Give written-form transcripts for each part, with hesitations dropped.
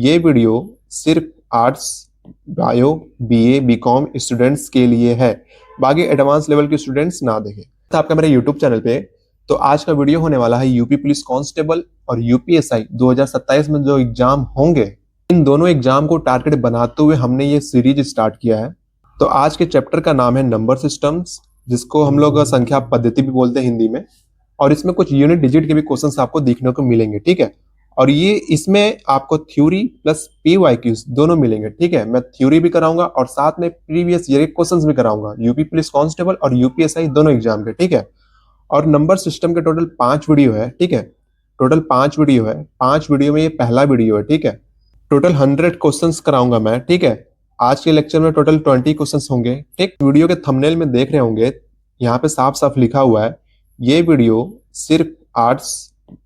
ये वीडियो सिर्फ arts, bio, BA, BCom students के लिए है। बाकी एडवांस लेवल के स्टूडेंट्स ना देखें। तो आपका मेरे यूट्यूब चैनल पे तो आज का वीडियो होने वाला है यूपी पुलिस कांस्टेबल और यूपीएसआई 2027 में जो एग्जाम होंगे, इन दोनों एग्जाम को टारगेट बनाते हुए हमने ये सीरीज स्टार्ट किया है। तो आज के चैप्टर का नाम है नंबर सिस्टम्स, जिसको हम लोग संख्या पद्धति भी बोलते हैं हिंदी में। और इसमें कुछ यूनिट डिजिट के भी क्वेश्चंस आपको देखने को मिलेंगे, ठीक है। और ये इसमें आपको थ्योरी प्लस पीवाईक्यूज दोनों मिलेंगे, ठीक है। मैं थ्योरी भी कराऊंगा और साथ में प्रीवियस ईयर के क्वेश्चंस भी कराऊंगा, यूपी पुलिस कांस्टेबल और यूपीएसआई दोनों एग्जाम के, ठीक है। और नंबर सिस्टम के टोटल 5 वीडियो है, ठीक है। टोटल 5 वीडियो है। 5 वीडियो में ये पहला वीडियो है, ठीक है। टोटल 100 क्वेश्चंस कराऊंगा मैं, ठीक है। आज के लेक्चर में टोटल 20 क्वेश्चंस होंगे, ठीक। वीडियो के थंबनेल में देख रहे होंगे, यहाँ पे साफ साफ लिखा हुआ है ये वीडियो सिर्फ arts,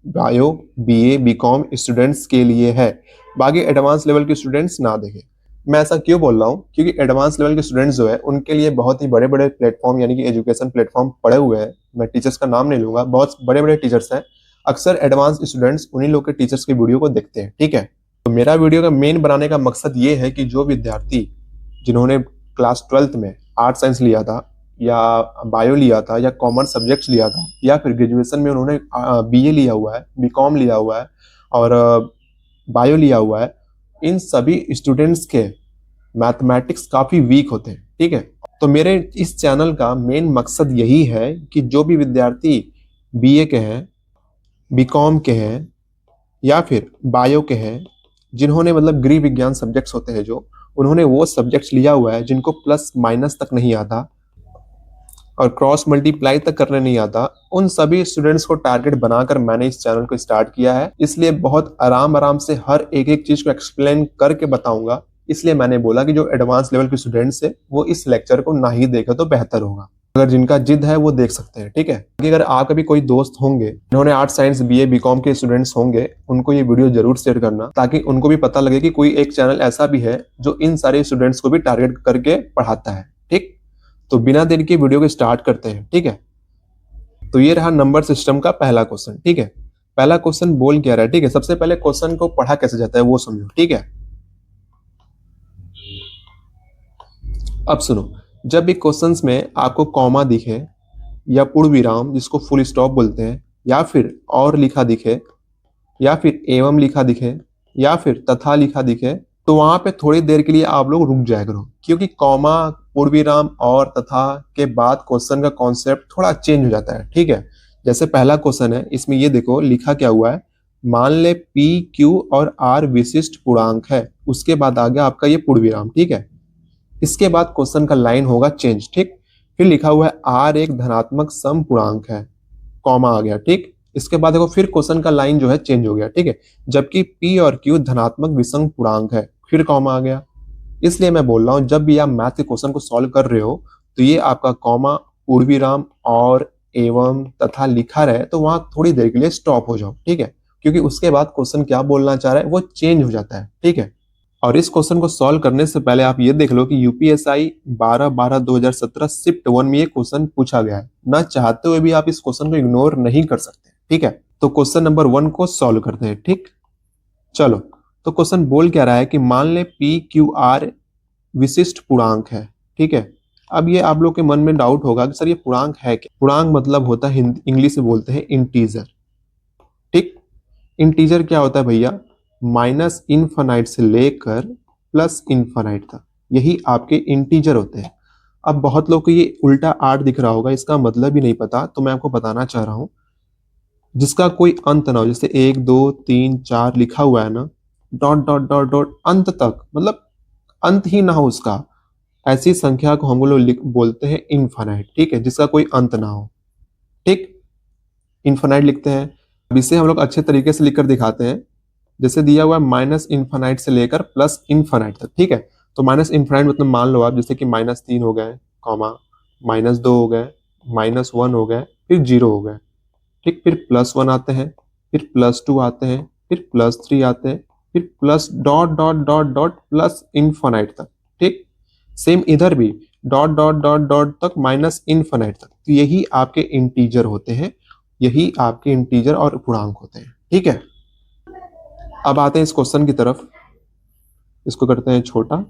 bio, BA, BCom students के लिए है। बाकी एडवांस लेवल के स्टूडेंट्स ना देखें। मैं ऐसा क्यों बोल रहा हूँ? क्योंकि एडवांस लेवल के स्टूडेंट्स जो है उनके लिए बहुत ही बड़े बड़े प्लेटफॉर्म यानी कि एजुकेशन प्लेटफॉर्म पड़े हुए हैं। मैं टीचर्स का नाम नहीं लूंगा, बहुत बड़े बड़े टीचर्स हैं। अक्सर एडवांस स्टूडेंट्स उन्हीं लोग के टीचर्स की वीडियो को देखते हैं, ठीक है। तो मेरा वीडियो का मेन बनाने का मकसद ये है कि जो विद्यार्थी जिन्होंने क्लास 12th में आर्ट साइंस लिया था या बायो लिया था या कॉमर्स सब्जेक्ट्स लिया था या फिर ग्रेजुएशन में उन्होंने बीए लिया हुआ है, बीकॉम लिया हुआ है और बायो लिया हुआ है, इन सभी स्टूडेंट्स के मैथमेटिक्स काफ़ी वीक होते हैं, ठीक है। तो मेरे इस चैनल का मेन मकसद यही है कि जो भी विद्यार्थी बीए के हैं, बीकॉम के हैं या फिर बायो के हैं, जिन्होंने मतलब गृह विज्ञान सब्जेक्ट्स होते हैं जो, उन्होंने वो सब्जेक्ट्स लिया हुआ है जिनको प्लस माइनस तक नहीं आता और क्रॉस मल्टीप्लाई तक करने नहीं आता, उन सभी स्टूडेंट्स को टारगेट बनाकर मैंने इस चैनल को स्टार्ट किया है। इसलिए बहुत आराम आराम से हर एक एक चीज को एक्सप्लेन करके बताऊंगा। इसलिए मैंने बोला कि जो एडवांस लेवल के स्टूडेंट्स है वो इस लेक्चर को ना ही देखे तो बेहतर होगा। अगर जिनका जिद है वो देख सकते हैं, ठीक है। अगर आपके भी कोई दोस्त होंगे जिन्होंने आर्ट साइंस बीए बीकॉम के स्टूडेंट्स होंगे, उनको ये वीडियो जरूर शेयर करना ताकि उनको भी पता लगे कि कोई एक चैनल ऐसा भी है जो इन सारे स्टूडेंट्स को भी टारगेट करके पढ़ाता है, ठीक। तो बिना देर के वीडियो को स्टार्ट करते हैं, ठीक है। तो ये रहा नंबर सिस्टम का पहला क्वेश्चन, ठीक है। पहला क्वेश्चन बोल क्या रहा है, ठीक है। सबसे पहले क्वेश्चन को पढ़ा कैसे जाता है वो समझो, ठीक है। अब सुनो, जब भी क्वेश्चंस में आपको कॉमा दिखे या पूर्ण विराम जिसको फुल स्टॉप बोलते हैं या फिर और लिखा दिखे या फिर एवं लिखा दिखे या फिर तथा लिखा दिखे, तो वहां पे थोड़ी देर के लिए आप लोग रुक जाया करो, क्योंकि कॉमा, पूर्ण विराम और तथा के बाद क्वेश्चन का कॉन्सेप्ट थोड़ा चेंज हो जाता है, ठीक है। जैसे पहला क्वेश्चन है, इसमें ये देखो लिखा क्या हुआ है, मान ले पी, क्यू और आर विशिष्ट पूर्णांक है। उसके बाद आ गया आपका ये पूर्ण विराम, ठीक है। इसके बाद क्वेश्चन का लाइन होगा चेंज, ठीक। फिर लिखा हुआ है आर एक धनात्मक सम पूर्णांक है, कॉमा आ गया, ठीक। इसके बाद देखो फिर क्वेश्चन का लाइन जो है चेंज हो गया, ठीक है। जबकि पी और क्यू धनात्मक विषम पूर्णांक है, फिर कॉमा आ गया। इसलिए मैं बोल रहा हूं जब भी आप मैथ के क्वेश्चन को सॉल्व कर रहे हो तो ये आपका कॉमा, पूर्ण विराम और एवं तथा लिखा रहे तो वहां थोड़ी देर के लिए स्टॉप हो जाओ, ठीक है। क्योंकि उसके बाद क्वेश्चन क्या बोलना चाह रहा है वो चेंज हो जाता है, ठीक है। और इस क्वेश्चन को सॉल्व करने से पहले आप ये देख लो कि यूपीएसआई 12/12/2017 शिफ्ट 1 में ये क्वेश्चन पूछा गया है। ना चाहते हुए भी आप इस क्वेश्चन को इग्नोर नहीं कर सकते, ठीक है। तो क्वेश्चन नंबर 1 को सॉल्व करते हैं, ठीक। चलो, तो क्वेश्चन बोल क्या रहा है कि मान ले पी क्यू आर विशिष्ट पूर्णांक है, ठीक है। अब ये आप लोग के मन में डाउट होगा कि सर ये पूर्णांक है क्या? पूर्णांक मतलब होता है इंग्लिश में बोलते हैं इंटीजर, ठीक। इंटीजर क्या होता है भैया? माइनस इनफाइनाइट से लेकर प्लस इनफाइनाइट तक, यही आपके इंटीजर होते हैं। अब बहुत लोग को ये उल्टा 8 दिख रहा होगा, इसका मतलब ही नहीं पता, तो मैं आपको बताना चाह रहा हूं जिसका कोई अंत ना हो, जैसे 1 2 3 4 लिखा हुआ है ना, डॉट डॉट डॉट डॉट अंत तक, मतलब अंत ही ना हो उसका, ऐसी संख्या को हम लोग बोलते हैं इनफाइनाइट, ठीक है। जिसका कोई अंत ना हो, ठीक, इनफाइनाइट लिखते हैं। अब इसे हम लोग अच्छे तरीके से लिखकर दिखाते हैं। जैसे दिया हुआ है माइनस इनफाइनाइट से लेकर प्लस इनफाइनाइट तक, ठीक है। तो माइनस इनफाइनाइट मतलब मान लो आप जैसे कि -3 हो गए, कॉमा, -2 हो गए, -1 हो गए, फिर 0 हो गए, ठीक। फिर +1 आते हैं, फिर +2 आते हैं, फिर +3 आते हैं, फिर plus dot dot dot dot plus infinite तक, ठीक। सेम इधर भी डॉट डॉट डॉट डॉट तक माइनस इनफाइनाइट तक। तो यही आपके इंटीजर होते हैं, यही आपके इंटीजर और पूर्णांक होते हैं, ठीक है। अब आते हैं इस क्वेश्चन की तरफ। इसको करते हैं छोटा,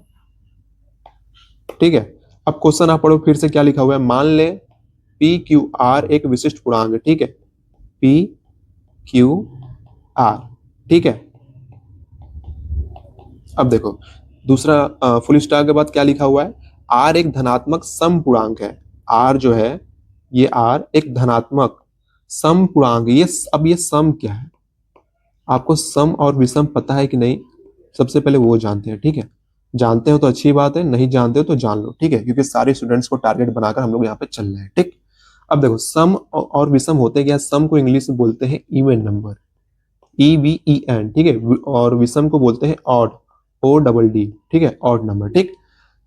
ठीक है। अब क्वेश्चन आप पढ़ो फिर से, क्या लिखा हुआ है, मान ले पी क्यू आर एक विशिष्ट पूर्णांक है, ठीक है, पी क्यू आर, ठीक है। अब देखो दूसरा फुल स्टॉप के बाद क्या लिखा हुआ है, आर एक धनात्मक सम पूर्णांक है। आर जो है ये आर एक धनात्मक सम पूर्णांक, ये अब ये सम क्या है, आपको सम और विषम पता है कि नहीं, सबसे पहले वो जानते हैं, ठीक है। जानते हो तो अच्छी बात है, नहीं जानते हो तो जान लो, ठीक है, क्योंकि सारे स्टूडेंट्स को टारगेट बनाकर हम लोग यहाँ पे चल रहे हैं, ठीक। अब देखो सम और विषम होते क्या, सम को इंग्लिश में बोलते हैं इवन नंबर, EVEN, ठीक है, और विषम को बोलते हैं ऑड, ODD, ठीक है, ऑड नंबर, ठीक।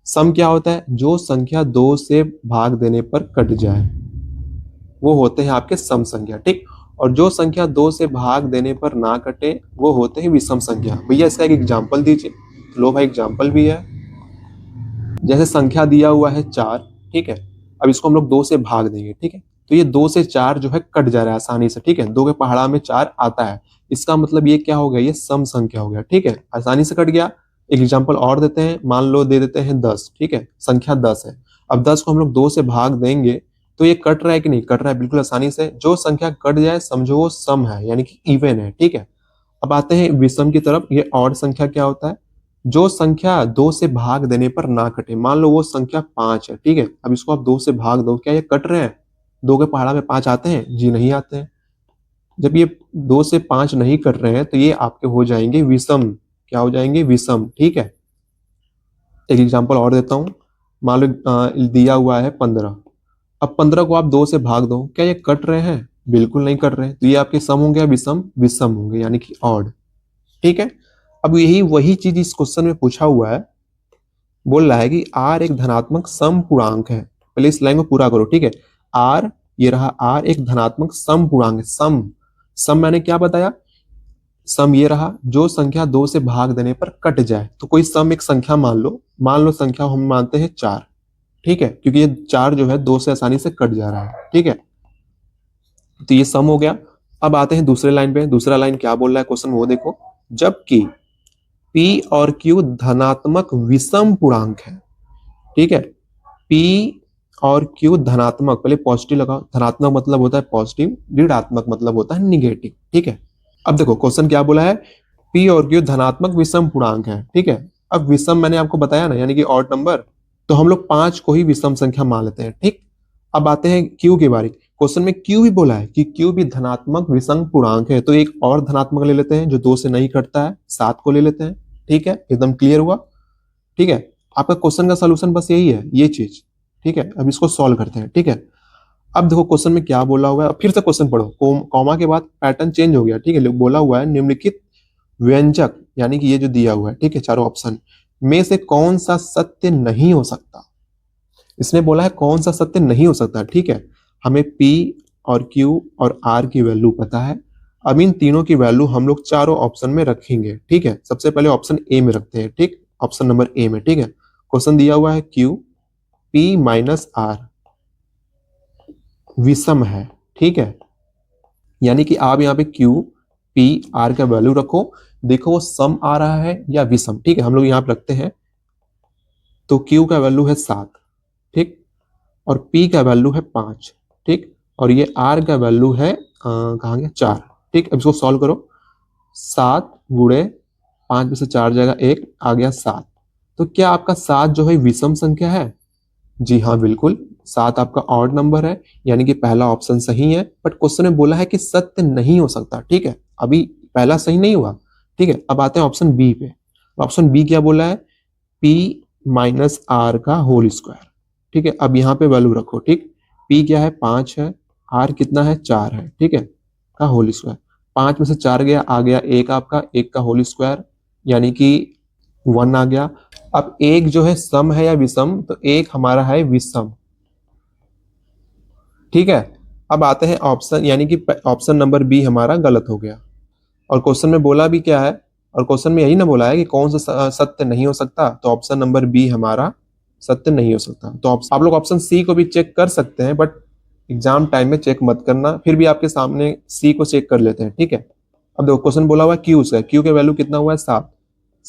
सम क्या होता है, जो संख्या 2 से भाग देने पर कट जाए वो होते हैं आपके सम संख्या, ठीक। और जो संख्या 2 से भाग देने पर ना कटे वो होते हैं विषम संख्या। भैया इसका एक एग्जाम्पल दीजिए, लो भाई एग्जाम्पल भी है। जैसे संख्या दिया हुआ है 4, ठीक है, अब इसको हम लोग 2 से भाग देंगे, ठीक है, तो ये 2 से 4 जो है कट जा रहा है आसानी से, ठीक है, 2 के पहाड़ा में 4 आता है, इसका मतलब ये क्या हो गया, ये सम संख्या हो गया, ठीक है, आसानी से कट गया। एक एग्जाम्पल और देते हैं, मान लो दे देते हैं 10, ठीक है, संख्या 10 है। अब 10 को हम लोग 2 से भाग देंगे तो ये कट रहा है कि नहीं, कट रहा है बिल्कुल आसानी से। जो संख्या कट जाए समझो वो सम है, यानी कि इवन है, ठीक है। अब आते हैं विषम की तरफ, ये ऑड संख्या क्या होता है, जो संख्या 2 से भाग देने पर ना कटे, मान लो वो संख्या 5 है, ठीक है, अब इसको आप 2 से भाग दो, क्या ये कट रहे हैं, 2 के पहाड़ा में 5 आते हैं, जी नहीं आते हैं। जब ये 2 से 5 नहीं कट रहे हैं तो ये आपके हो जाएंगे विषम, क्या हो जाएंगे, विषम, ठीक है। एक एग्जांपल और देता हूं, मान लो दिया हुआ है 15, अब 15 को आप 2 से भाग दो, क्या ये कट रहे हैं, बिल्कुल नहीं कट रहे, तो ये आपके सम होंगे या विषम, विषम होंगे, यानी कि ऑड, ठीक है। अब यही वही चीज इस क्वेश्चन में पूछा हुआ है, बोल रहा है कि आर एक धनात्मक सम पूर्णांक है, पहले इस लाइन को पूरा करो, ठीक है। आर, ये रहा आर एक धनात्मक सम पूर्णांक है, सम, सम मैंने क्या बताया, सम ये रहा जो संख्या 2 से भाग देने पर कट जाए, तो कोई सम एक संख्या मान लो संख्या हम मानते हैं 4, ठीक है, क्योंकि ये 4 जो है 2 से आसानी से कट जा रहा है, ठीक है, तो ये सम हो गया। अब आते हैं दूसरे लाइन पे, दूसरा लाइन क्या बोल रहा है क्वेश्चन वो देखो, जबकि P और Q धनात्मक विषम पूर्णांक है, ठीक है, P और Q धनात्मक, पहले पॉजिटिव लगाओ, धनात्मक मतलब होता है पॉजिटिव, ऋणात्मक मतलब होता है निगेटिव, ठीक है। अब देखो क्वेश्चन क्या बोला है, P और Q धनात्मक विषम पूर्णांक है, ठीक है। अब विषम मैंने आपको बताया ना, यानी कि ऑड नंबर, तो हम लोग 5 को ही विषम संख्या मान लेते हैं, ठीक। अब आते हैं Q के बारे, क्वेश्चन में Q भी बोला है कि Q भी धनात्मक विषम पूर्णांक है, तो एक और धनात्मक ले लेते हैं जो 2 से नहीं कटता है, 7 को ले लेते हैं, ठीक है, एकदम क्लियर हुआ, ठीक है। आपका क्वेश्चन का सॉल्यूशन बस यही है, ये चीज, ठीक है। अब इसको सॉल्व करते हैं, ठीक है। अब देखो क्वेश्चन में क्या बोला हुआ है, फिर से क्वेश्चन पढ़ो, कॉमा के बाद पैटर्न चेंज हो गया, ठीक है, बोला हुआ है निम्नलिखित व्यंजक, यानी कि ये जो दिया हुआ है, ठीक है, चारों ऑप्शन में से कौन सा सत्य नहीं हो सकता, इसने बोला है कौन सा सत्य नहीं हो सकता, ठीक है। हमें P और Q और R की वैल्यू पता है, अब इन तीनों की वैल्यू हम लोग चारों ऑप्शन में रखेंगे, ठीक है। सबसे पहले ऑप्शन ए में रखते हैं, ठीक, ऑप्शन नंबर ए में, ठीक है। क्वेश्चन दिया हुआ है Q P माइनस R विषम है, ठीक है, यानी कि आप यहाँ पे Q P R का वैल्यू रखो, देखो वो सम आ रहा है या विषम, ठीक है, हम लोग यहाँ पे रखते हैं, तो Q का वैल्यू है 7, ठीक, और P का वैल्यू है 5, ठीक, और ये R का वैल्यू है कहाँ गया 4, ठीक। अब इसको सॉल्व करो, 7 गुणे 5 में से 4 जाएगा 1, आ गया 7, तो क्या आपका 7 जो है विषम संख्या है, जी हाँ बिल्कुल, 7 आपका ऑड नंबर है, यानी कि पहला ऑप्शन सही है, बट क्वेश्चन में बोला है कि सत्य नहीं हो सकता, ठीक है, अभी पहला सही नहीं हुआ, ठीक है। अब आते हैं ऑप्शन बी पे, ऑप्शन बी क्या बोला है, P माइनस आर का होल स्क्वायर, ठीक है। अब यहाँ पे वैल्यू रखो, ठीक, P क्या है 5 है, R कितना है 4 है, ठीक है, का होल स्क्वायर, 5 में से 4 गया, आ गया 1 आपका, 1 का होल स्क्वायर यानी कि 1 आ गया। अब एक जो है सम है या विषम, तो एक हमारा है विषम, ठीक है। अब आते हैं ऑप्शन, यानी कि ऑप्शन नंबर बी हमारा गलत हो गया, और क्वेश्चन में बोला भी क्या है, और क्वेश्चन में यही ना बोला है कि कौन सा सत्य नहीं हो सकता, तो ऑप्शन नंबर बी हमारा सत्य नहीं हो सकता। तो आप लोग ऑप्शन सी को भी चेक कर सकते हैं, बट एग्जाम टाइम में चेक मत करना, फिर भी आपके सामने सी को चेक कर लेते हैं, ठीक है। अब देखो क्वेश्चन बोला हुआ है क्यू से, क्यू के वैल्यू कितना हुआ है 7,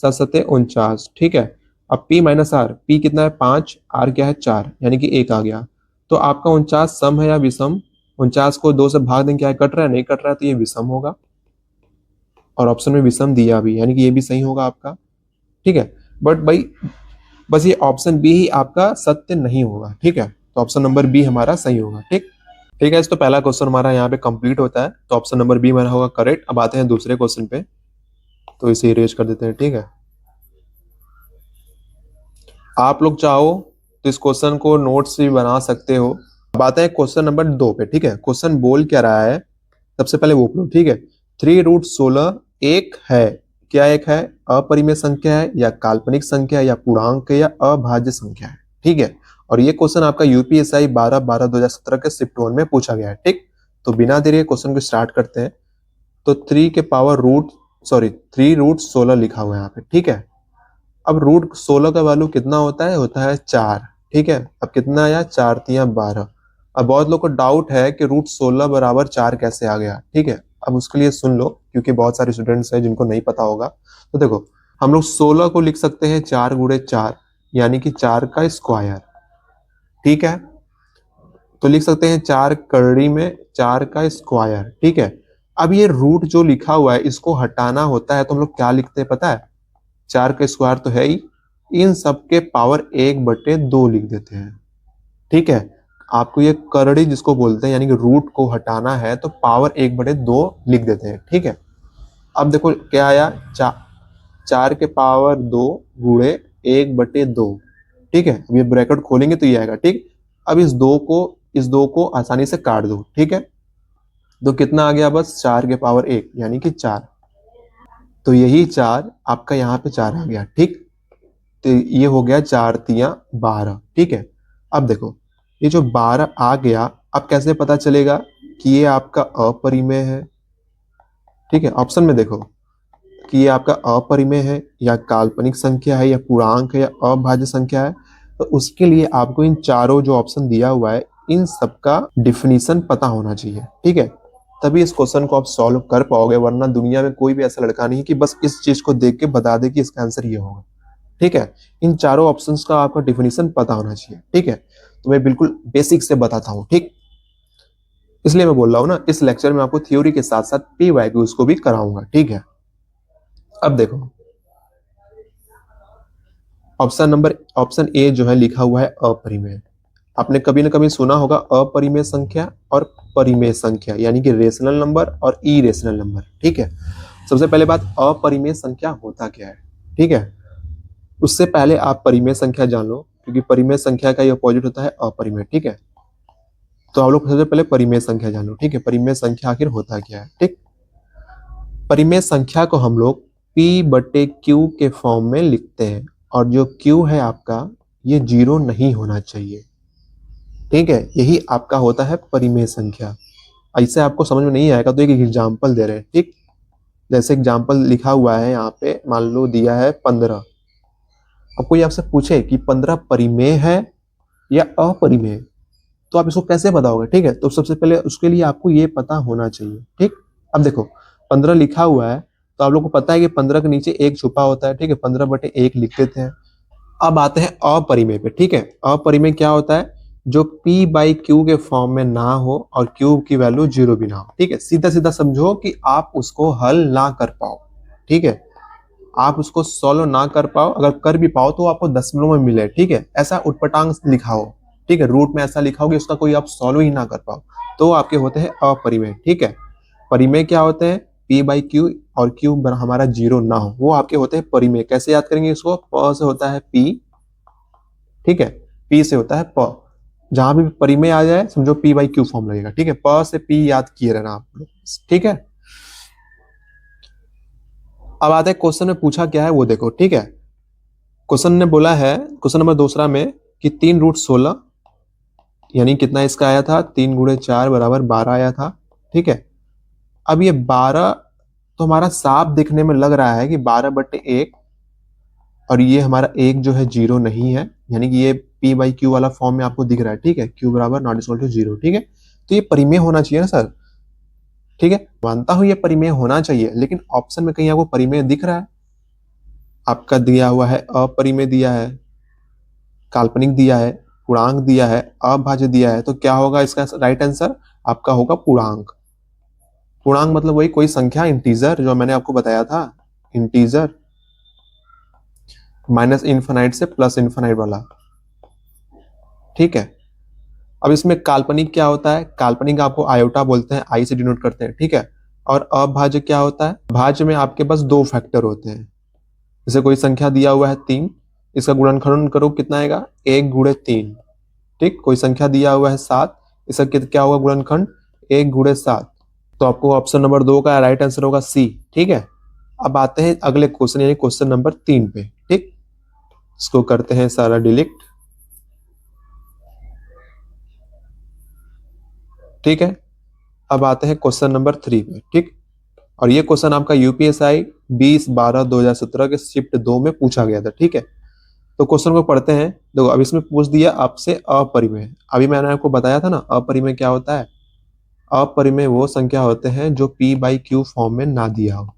सात सत्ते 49, ठीक है। अब P माइनस आर, P कितना है 5, R क्या है 4, यानी कि 1 आ गया। तो आपका 49 सम है या विषम? 49 को 2 से भाग दें, क्या है, कट रहा है, नहीं कट रहा है, तो ये विषम होगा। और ऑप्शन में विषम दिया भी, यानी कि ये भी सही होगा आपका, ठीक है। बट भाई बस ये ऑप्शन बी ही आपका सत्य नहीं होगा, ठीक है। तो ऑप्शन नंबर बी हमारा सही होगा, ठीक। ठीक है, तो पहला क्वेश्चन हमारा यहाँ पे कंप्लीट होता है, तो ऑप्शन नंबर बी हमारा होगा करेक्ट। अब आते हैं दूसरे क्वेश्चन पे, तो इसे इरेज कर देते हैं, ठीक है। आप लोग चाहो तो इस क्वेश्चन को नोट्स भी बना सकते हो। अब आते हैं क्वेश्चन नंबर 2 पे, ठीक है। क्वेश्चन बोल क्या रहा है, सबसे पहले वो पढ़ो, ठीक है। 3√16 एक है, क्या एक है? अपरिमेय संख्या है या काल्पनिक संख्या है या पूर्णांक है या अभाज्य संख्या है, ठीक है। और ये क्वेश्चन आपका यूपीएसआई 12/12/2017 के शिफ्ट 1 में पूछा गया है, ठीक। तो बिना देरी क्वेश्चन को स्टार्ट करते हैं। तो 3√16 लिखा हुआ है यहाँ पे, ठीक है। अब √16 का वैल्यू कितना होता है 4, ठीक है। अब कितना आया, 4×3=12। अब बहुत लोग को डाउट है कि √16 बराबर 4 कैसे आ गया, ठीक है। अब उसके लिए सुन लो, क्योंकि बहुत सारे स्टूडेंट्स हैं जिनको नहीं पता होगा। तो देखो, हम लोग 16 को लिख सकते हैं 4×4, यानी कि 4 का स्क्वायर, ठीक है। तो लिख सकते हैं 4 करड़ी में 4 का स्क्वायर, ठीक है। अब ये रूट जो लिखा हुआ है इसको हटाना होता है, तो हम लोग क्या लिखते हैं पता है? 4 का स्क्वायर तो है ही, इन सबके पावर 1/2 लिख देते हैं, ठीक है। आपको ये करड़ी जिसको बोलते हैं, यानी कि रूट को हटाना है, तो पावर 1/2 लिख देते हैं, ठीक है। अब देखो क्या आया, 4 के पावर 2 गुणे 1/2, ठीक है। अब ये ब्रैकेट खोलेंगे तो ये आएगा, ठीक। अब इस दो को आसानी से काट दो, ठीक है। तो कितना आ गया, बस 4 के पावर 1 यानी कि 4। तो यही 4 आपका यहाँ पे 4 आ गया, ठीक। तो ये हो गया 4×3=12, ठीक है। अब देखो, ये जो 12 आ गया, अब कैसे पता चलेगा कि ये आपका अपरिमेय है, ठीक है। ऑप्शन में देखो कि ये आपका अपरिमेय है या काल्पनिक संख्या है या पूर्णांक है या अभाज्य संख्या है। तो उसके लिए आपको इन चारों जो ऑप्शन दिया हुआ है, इन सबका डिफिनीशन पता होना चाहिए, ठीक है। तभी इस क्वेश्चन को आप सॉल्व कर पाओगे, वरना दुनिया में कोई भी ऐसा लड़का नहीं कि बस इस चीज को देख के बता दे कि इसका आंसर ये होगा, ठीक है। इन चारों ऑप्शंस का आपको डिफिनीशन पता होना चाहिए, ठीक है। तो मैं बिल्कुल बेसिक से बताता हूँ, ठीक। इसलिए मैं बोल रहा हूँ ना, इस लेक्चर में आपको थ्योरी के साथ साथ PYQs को भी कराऊंगा, ठीक है। अब देखो, ऑप्शन ए जो है लिखा हुआ है अपरिमेय। आपने कभी ना कभी सुना होगा अपरिमेय संख्या और परिमेय संख्या, यानी कि रेशनल नंबर और इरेशनल नंबर, ठीक है। सबसे पहले बात, अपरिमेय संख्या होता क्या है, ठीक है। उससे पहले आप परिमेय संख्या जान लो, क्योंकि परिमेय संख्या का ये अपोजिट होता है अपरिमेय, ठीक है। तो आप लोग सबसे पहले परिमेय संख्या जान लो, ठीक है। परिमेय संख्या आखिर होता क्या है, ठीक। परिमेय संख्या को हम लोग P/Q के फॉर्म में लिखते हैं, और जो Q है आपका, ये 0 नहीं होना चाहिए, ठीक है। यही आपका होता है परिमेय संख्या। ऐसे आपको समझ में नहीं आएगा तो एक एग्जाम्पल दे रहे हैं, ठीक। जैसे एग्जाम्पल लिखा हुआ है यहाँ पे, मान लो दिया है 15। अब कोई आपसे पूछे कि 15 परिमेय है या अपरिमेय, तो आप इसको कैसे बताओगे, ठीक है। तो सबसे पहले उसके लिए आपको ये पता होना चाहिए, ठीक। अब देखो 15 लिखा हुआ है, तो आप लोग को पता है कि 15 के नीचे 1 छुपा होता है, ठीक है। 15/1 लिख देते हैं। अब आते हैं अपरिमेय पे, ठीक है। अपरिमेय क्या होता है, जो P/Q के फॉर्म में ना हो और Q की वैल्यू 0 भी ना हो, ठीक है। सीधा सीधा समझो कि आप उसको हल ना कर पाओ, ठीक है। आप उसको सॉल्व ना कर पाओ, अगर कर भी पाओ तो आपको दशमलव में मिले, ठीक है। ऐसा उटपटांग लिखा हो, ठीक है, रूट में ऐसा लिखा हो कि उसका कोई आप सॉल्व ही ना कर पाओ, तो आपके होते हैं अपरिमेय, ठीक है। परिमेय क्या होते हैं, P/Q और Q हमारा 0 ना हो, वो आपके होते हैं परिमेय। कैसे याद करेंगे इसको, प से होता है P, ठीक है। P से होता है प, जहां भी परिमेय आ जाए समझो P/Q फॉर्म लगेगा, ठीक है। प से P याद किए रहना आप लोग, ठीक है। अब आते हैं क्वेश्चन में पूछा क्या है वो देखो, ठीक है। क्वेश्चन ने बोला है, क्वेश्चन नंबर दूसरा में, कि 3√16 यानी कितना इसका आया था, 3×4=12 आया था, ठीक है। अब ये 12 तो हमारा साफ दिखने में लग रहा है कि 12/1, और ये हमारा 1 जो है 0 नहीं है, यानी कि ये P/Q वाला फॉर्म में आपको दिख रहा है, ठीक है। Q = ≠ 0, ठीक है। तो ये परिमेय होना चाहिए ना सर, ठीक है। मानता हूं ये परिमेय होना चाहिए, लेकिन ऑप्शन में कहीं आपको परिमेय दिख रहा है? आपका दिया हुआ है अपरिमेय दिया है, काल्पनिक दिया है, पूर्णांक दिया है, अभाज्य दिया है, तो क्या होगा इसका राइट आंसर? आपका होगा पूर्णांक। पूर्णांक मतलब वही कोई संख्या, इंटीजर, जो मैंने आपको बताया था, इंटीजर, माइनस इनफाइनाइट से प्लस इनफाइनाइट वाला। ठीक है, अब इसमें काल्पनिक क्या होता है? काल्पनिक आपको आयोटा बोलते हैं, आई से डिनोट करते हैं। ठीक है, और अभाज्य क्या होता है? भाज्य में आपके पास दो फैक्टर होते हैं। जैसे कोई संख्या दिया हुआ है 3, इसका गुणनखंड करो, कितना आएगा? 1 × 3। ठीक, कोई संख्या दिया हुआ है 7, इसका क्या होगा गुणनखंड? 1 × 7। तो आपको ऑप्शन नंबर 2 का राइट आंसर होगा सी। ठीक है, अब आते हैं अगले क्वेश्चन, यानी क्वेश्चन नंबर 3 पे। ठीक, इसको करते हैं सारा डिलीट। ठीक है, अब आते हैं क्वेश्चन नंबर 3 पे। ठीक, और ये क्वेश्चन आपका यूपीएसआई 20/12/2017 के शिफ्ट 2 में पूछा गया था। ठीक है, तो क्वेश्चन को पढ़ते हैं। देखो, अब इसमें पूछ दिया आपसे अपरिमेय। अभी मैंने आपको बताया था ना अपरिमेय क्या होता है। अपरिमेय वो संख्या होते हैं जो p/q फॉर्म में ना दिया हो।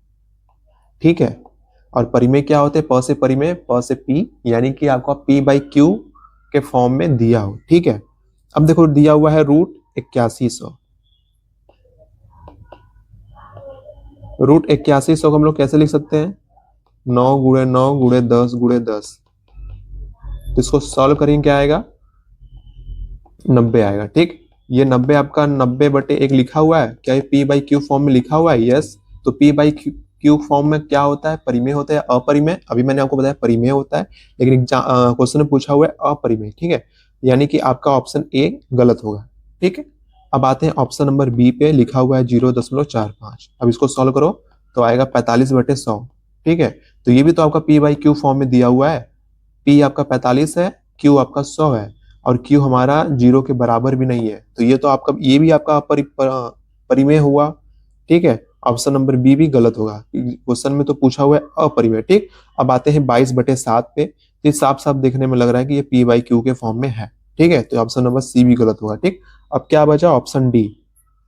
ठीक है, और परिमेय क्या होते हैं? प से परिमेय, प से p, यानी कि आपका p/q के फॉर्म में दिया हो। ठीक है, अब देखो दिया हुआ है √8100। √8100 को हम लोग कैसे लिख सकते हैं? 9 × 9 × 10 × 10। तो इसको सॉल्व करेंगे, क्या आएगा? 90 आएगा। ठीक, ये 90 आपका 90/1 लिखा हुआ है। क्या ये p/q फॉर्म में लिखा हुआ है? यस। तो p/q फॉर्म में क्या होता है? परिमेय होता है, अपरिमेय। अभी मैंने आपको बताया परिमेय होता है, लेकिन क्वेश्चन में पूछा हुआ है अपरिमेय। ठीक है, यानी कि आपका ऑप्शन ए गलत होगा। ठीक है, अब आते हैं ऑप्शन नंबर बी पे, लिखा हुआ है 0.45। अब इसको सॉल्व करो तो आएगा 45/100। ठीक है, तो ये भी तो आपका p/q फॉर्म में दिया हुआ है। p आपका 45 है, q आपका 100 है, और q हमारा 0 के बराबर भी नहीं है, तो ये तो आपका, ये भी आपका परिमेय हुआ। ठीक है, ऑप्शन नंबर बी भी गलत होगा, क्वेश्चन में तो पूछा हुआ है अपरिमेय। ठीक, अब आते हैं 22/7 पे। ये साफ साफ देखने में लग रहा है कि ये p/q के फॉर्म में है। ठीक है, तो ऑप्शन नंबर सी भी गलत होगा। ठीक, अब क्या बचा? Option D.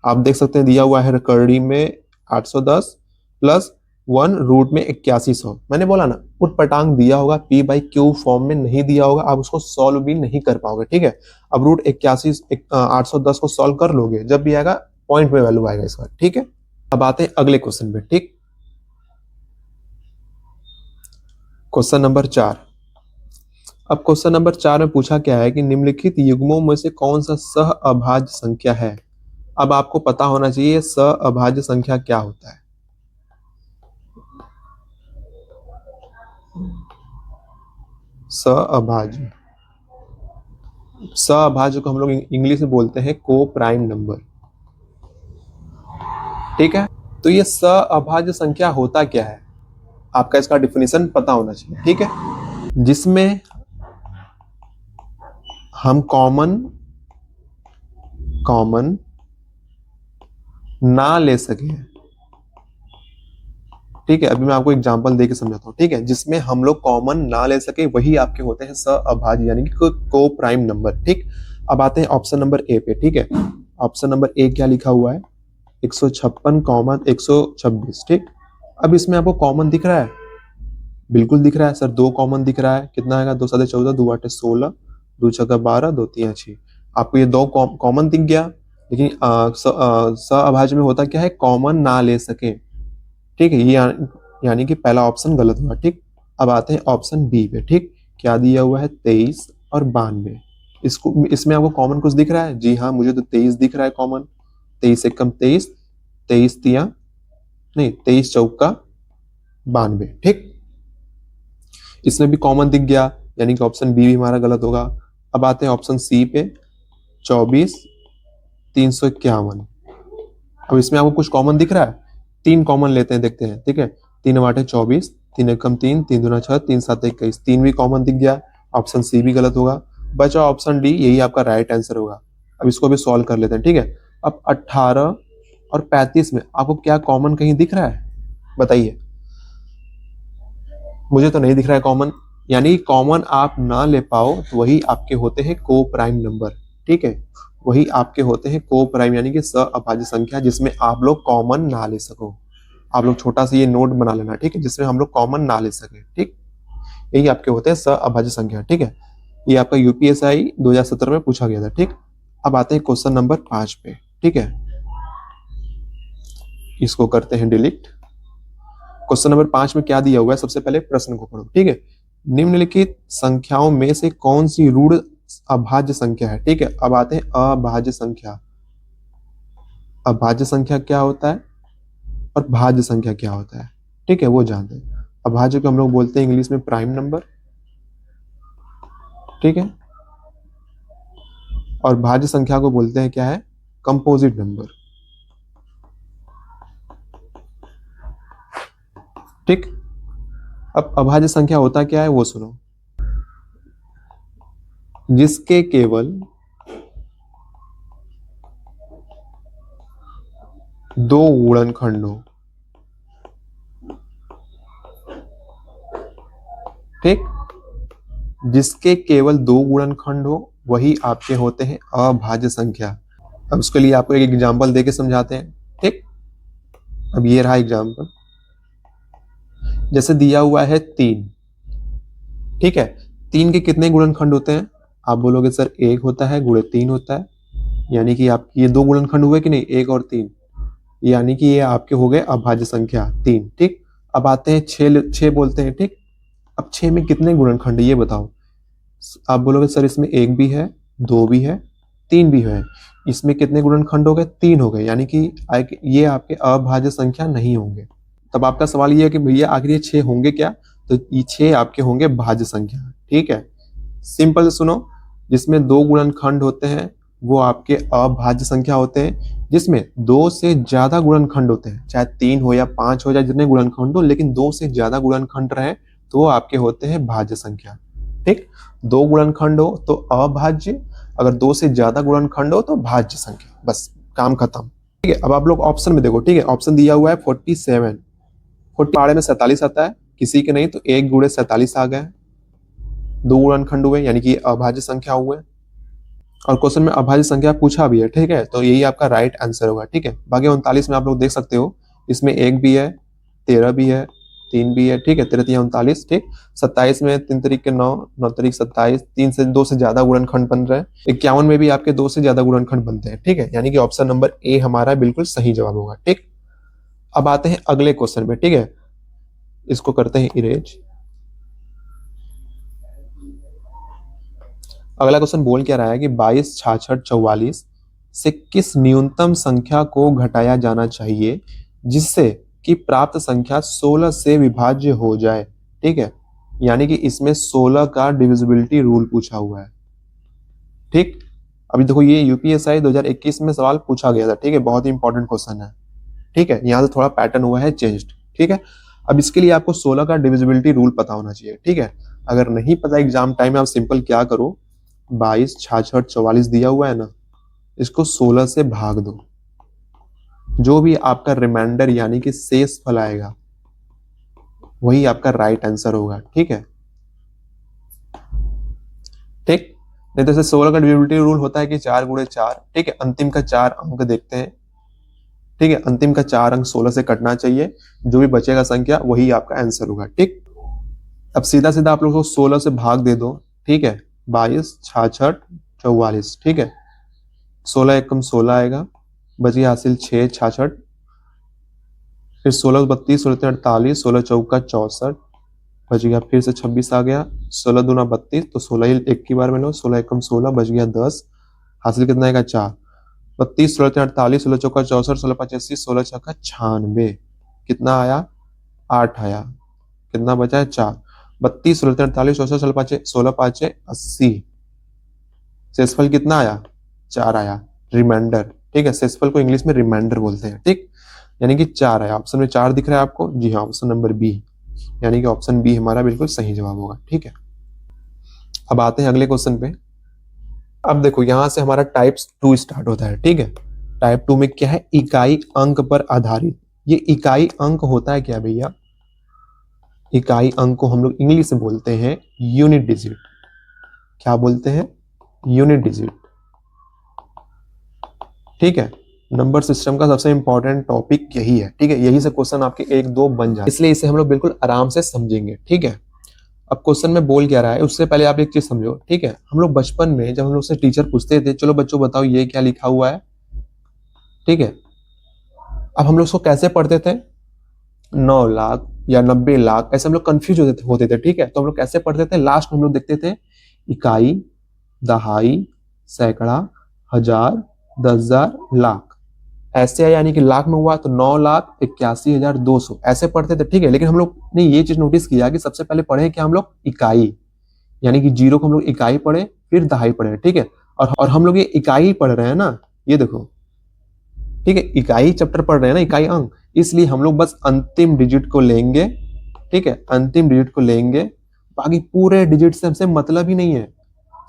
आप देख सकते हैं दिया हुआ है करड़ी में 810 प्लस 1 रूट में 8100। मैंने बोला ना, उटपटांग दिया होगा, p/q फॉर्म में नहीं दिया होगा, आप उसको सॉल्व भी नहीं कर पाओगे। ठीक है, अब √810 को सॉल्व कर लोगे, जब भी आएगा पॉइंट में वैल्यू आएगा इसका। ठीक है, अब आते हैं अगले क्वेश्चन पे। ठीक, क्वेश्चन नंबर 4। अब क्वेश्चन नंबर 4 में पूछा क्या है कि निम्नलिखित युग्मों में से कौन सा सह अभाज्य संख्या है? अब आपको पता होना चाहिए सह अभाज्य संख्या क्या होता है। सहअभाज्य, सहअभाज्य को हम लोग इंग्लिश में बोलते हैं को प्राइम नंबर। ठीक है, तो ये सहअभाज्य संख्या होता क्या है? आपका इसका डिफिनीशन पता होना चाहिए। ठीक है, जिसमें हम कॉमन ना ले सके। ठीक है, अभी मैं आपको एग्जांपल देके समझाता हूँ। ठीक है, जिसमें हम लोग कॉमन ना ले सके वही आपके होते हैं सहअभाज्य, यानी कि को प्राइम नंबर। ठीक, अब आते हैं ऑप्शन नंबर ए पे। ठीक है, ऑप्शन नंबर ए क्या लिखा हुआ है? 156, 126। ठीक, अब इसमें आपको कॉमन दिख रहा है? बिल्कुल दिख रहा है सर, 2 कॉमन दिख रहा है। कितना आएगा? 2 × 7 = 14, 2 × 8 = 16, 2 × 6 = 12, 2 × 3 = 6। आपको ये 2 कॉमन दिख गया, लेकिन सहअभाज्य में होता क्या है? कॉमन ना ले सके। ठीक है, ये यानी कि पहला ऑप्शन गलत हुआ। ठीक, अब आते हैं ऑप्शन बी पे। ठीक, क्या दिया हुआ है? 23 और 92। इसमें आपको कॉमन कुछ दिख रहा है? जी हाँ, मुझे तो 23 दिख रहा है कॉमन। 23 × 23, 23 × 23 × 4 = 92। ठीक, इसमें भी कॉमन दिख गया, यानी कि ऑप्शन बी भी हमारा गलत होगा। अब आते हैं ऑप्शन सी पे, 24, 351। अब इसमें आपको कुछ कॉमन दिख रहा है? 3 कॉमन लेते हैं, देखते हैं। ठीक है, 3 × 8 = 24, 3 × 1 = 3, 3 × 2 = 6, 3 × 7 = 21। 3 भी कॉमन दिख गया, ऑप्शन सी भी गलत होगा। बचा ऑप्शन डी, यही आपका राइट आंसर होगा। अब इसको भी सॉल्व कर लेते हैं। ठीक है, अब 18 और 35 में आपको क्या कॉमन कहीं दिख रहा है? बताइए। मुझे तो नहीं दिख रहा है कॉमन, यानी कॉमन आप ना ले पाओ तो वही आपके होते हैं को प्राइम नंबर। ठीक है, वही आपके होते हैं को प्राइम, यानी कि सहअभाज्य संख्या जिसमें आप लोग कॉमन ना ले सको। आप लोग छोटा सा ये नोट बना लेना। ठीक है, जिसमें हम लोग कॉमन ना ले सके। ठीक, यही आपके होते हैं अभाज्य संख्या। ठीक है, ये आपका यूपीएसआई 2017 में पूछा गया था। ठीक, अब आते हैं क्वेश्चन नंबर 5 पे। ठीक है, इसको करते हैं डिलीट। क्वेश्चन नंबर 5 में क्या दिया हुआ है, सबसे पहले प्रश्न को पढ़ो। ठीक है, निम्नलिखित संख्याओं में से कौन सी ऋण अभाज्य संख्या है। ठीक है, अब आते हैं अभाज्य संख्या। अभाज्य संख्या क्या होता है और भाज्य संख्या क्या होता है, ठीक है, वो जानते हैं। अभाज्य को हम लोग बोलते हैं इंग्लिश में प्राइम नंबर। ठीक है, और भाज्य संख्या को बोलते हैं क्या है, कंपोजिट नंबर। ठीक, अब अभाज्य संख्या होता क्या है वो सुनो। जिसके केवल दो गुणनखंड हो। ठीक, जिसके केवल दो गुणनखंड हो वही आपके होते हैं अभाज्य संख्या। अब उसके लिए आपको एक एग्जांपल देके समझाते हैं। ठीक, अब ये रहा एग्जांपल, जैसे दिया हुआ है 3। ठीक है, 3 के कितने गुणनखंड होते हैं, आप बोलोगे सर 1 होता है, गुणे 3 होता है, यानी कि आप ये दो गुणनखंड हुए कि नहीं, 1 और 3, यानी कि ये आपके हो गए अभाज्य संख्या 3। ठीक, अब आते हैं 6 बोलते हैं। ठीक, अब 6 में कितने गुणनखंड ये बताओ, आप बोलोगे सर इसमें 1 भी है, 2 भी है, 3 भी है, इसमें कितने गुणनखंड हो गए, 3 हो गए, यानी कि ये आपके अभाज्य संख्या नहीं होंगे। तब आपका सवाल ये है कि भैया आखिर ये 6 होंगे क्या, तो ये 6 आपके होंगे भाज्य संख्या। ठीक है, सिंपल से सुनो, जिसमें दो गुणनखंड होते हैं वो आपके अभाज्य संख्या होते हैं। जिसमें 2 से ज्यादा गुणनखंड होते हैं, चाहे 3 हो या 5 हो या जितने गुणनखंड हो, लेकिन 2 से ज्यादा गुणनखंड रहे तो वो आपके होते हैं भाज्य संख्या। ठीक, 2 गुणनखंड हो तो अभाज्य, अगर 2 से ज्यादा गुणनखंड हो तो भाज्य संख्या, बस काम खत्म। ठीक है, अब आप लोग ऑप्शन में देखो। ठीक है, ऑप्शन दिया हुआ है 47, 40 में 47 आता है, किसी के नहीं तो 1 गुणे 47 आ गए, 2 गुणनखंड हुए, यानी कि अभाज्य संख्या हुए। और क्वेश्चन में अभाज्य संख्या पूछा भी है। ठीक है, तो यही आपका राइट आंसर होगा। ठीक है, बाकी 39 में आप लोग देख सकते हो, इसमें 1 भी है, 13 भी है, 3 भी है। ठीक है, 13 39। ठीक, 27 में 3 तरीके 9, 9 तरीके 27, 3 से 2 से ज्यादा गुणनखंड बन रहे हैं। 51 में भी आपके 2 से ज्यादा गुणनखंड बनते हैं। ठीक है, यानी कि ऑप्शन नंबर ए हमारा बिल्कुल सही जवाब होगा। ठीक, अब आते हैं अगले क्वेश्चन पे। ठीक है, इसको करते हैं इरेज। अगला क्वेश्चन बोल क्या रहा है कि 22, 66, 44 से किस न्यूनतम संख्या को घटाया जाना चाहिए जिससे कि प्राप्त संख्या 16 से विभाज्य हो जाए। ठीक है, यानी कि इसमें 16 का डिविजिबिलिटी रूल पूछा हुआ है। ठीक, अभी देखो ये यूपीएसआई 2021 में सवाल पूछा गया था। ठीक है, बहुत ही इंपॉर्टेंट क्वेश्चन है। ठीक है, यहाँ से थोड़ा पैटर्न हुआ है चेंज्ड। ठीक है, अब इसके लिए आपको 16 का डिविजिबिलिटी रूल पता होना चाहिए। ठीक है, अगर नहीं पता एग्जाम टाइम में, आप सिंपल क्या करो, 22, 66, 44 दिया हुआ है ना, इसको 16 से भाग दो, जो भी आपका रिमाइंडर यानी कि शेष फल आएगा वही आपका राइट आंसर होगा। ठीक है, ठीक, नहीं तो जैसे 16 का डिविजिबिलिटी रूल होता है कि 4 गुणे 4। ठीक है, अंतिम का 4 अंक देखते हैं। ठीक है, अंतिम का 4 अंक 16 से कटना चाहिए, जो भी बचेगा संख्या वही आपका आंसर होगा। ठीक, अब सीधा सीधा आप लोग को 16 से भाग दे दो। ठीक है, 22, 66, 44। ठीक है, 16 एकम 16 आएगा, बच गया हासिल 6, 66, फिर 16 32, 16 48, 16 चौका 64, बच गया फिर से 26 आ गया, 16 दूना 32, तो 16 ही एक की बार में लो, 16 एकम 16, बच गया 10, हासिल कितना आएगा 4, 32, 16 48, 16 चौका 64, 16 85, 16 छक्का 96, कितना आया 8 आया, कितना बचा है 4, 32, 16 48, 64, 16 पाँचे 80, शेषफल कितना आया 4 आया, रिमाइंडर। ठीक है, शेषफल को इंग्लिश में रिमाइंडर बोलते हैं। ठीक, यानी कि 4 आया, ऑप्शन में 4 दिख रहा है आपको, जी हाँ, ऑप्शन नंबर बी, यानी कि ऑप्शन बी हमारा बिल्कुल सही जवाब होगा। ठीक है, अब आते हैं अगले क्वेश्चन पे। अब देखो यहां से हमारा टाइप 2 स्टार्ट होता है। ठीक है, टाइप 2 में क्या है, इकाई अंक पर आधारित। ये इकाई अंक होता है क्या भैया, इकाई अंक को हम लोग इंग्लिश में बोलते हैं यूनिट डिजिट। क्या बोलते हैं, यूनिट डिजिट। ठीक है, नंबर सिस्टम का सबसे इंपॉर्टेंट टॉपिक यही है। ठीक है, यही से क्वेश्चन आपके 1 2 बन जाए, इसलिए इसे हम लोग बिल्कुल आराम से समझेंगे। ठीक है, अब क्वेश्चन में बोल क्या रहा है उससे पहले आप एक चीज समझो, ठीक है। हम लोग बचपन में जब हम लोग से टीचर पूछते थे चलो बच्चों बताओ ये क्या लिखा हुआ है, ठीक है। अब हम लोग उसको कैसे पढ़ते थे, 9 लाख या 90 लाख, ऐसे हम लोग कंफ्यूज होते थे, ठीक है। तो हम लोग कैसे पढ़ते थे, लास्ट में हम लोग देखते थे इकाई, दहाई, सैकड़ा, हजार, 10,000, लाख, ऐसे है। यानी कि लाख में हुआ तो 9,81,200 ऐसे पढ़ते थे, ठीक है। लेकिन हम लोग ने ये चीज नोटिस किया कि सबसे पहले पढ़े क्या हम लोग, इकाई, यानी कि जीरो को हम लोग इकाई पढ़े, फिर दहाई पढ़े, ठीक है। और हम लोग ये इकाई पढ़ रहे हैं ना, ये देखो, ठीक है, इकाई चैप्टर पढ़ रहे हैं ना, इकाई अंक, इसलिए हम लोग बस अंतिम डिजिट को लेंगे, ठीक है, अंतिम डिजिट को लेंगे। बाकी पूरे डिजिट से हमसे मतलब ही नहीं है,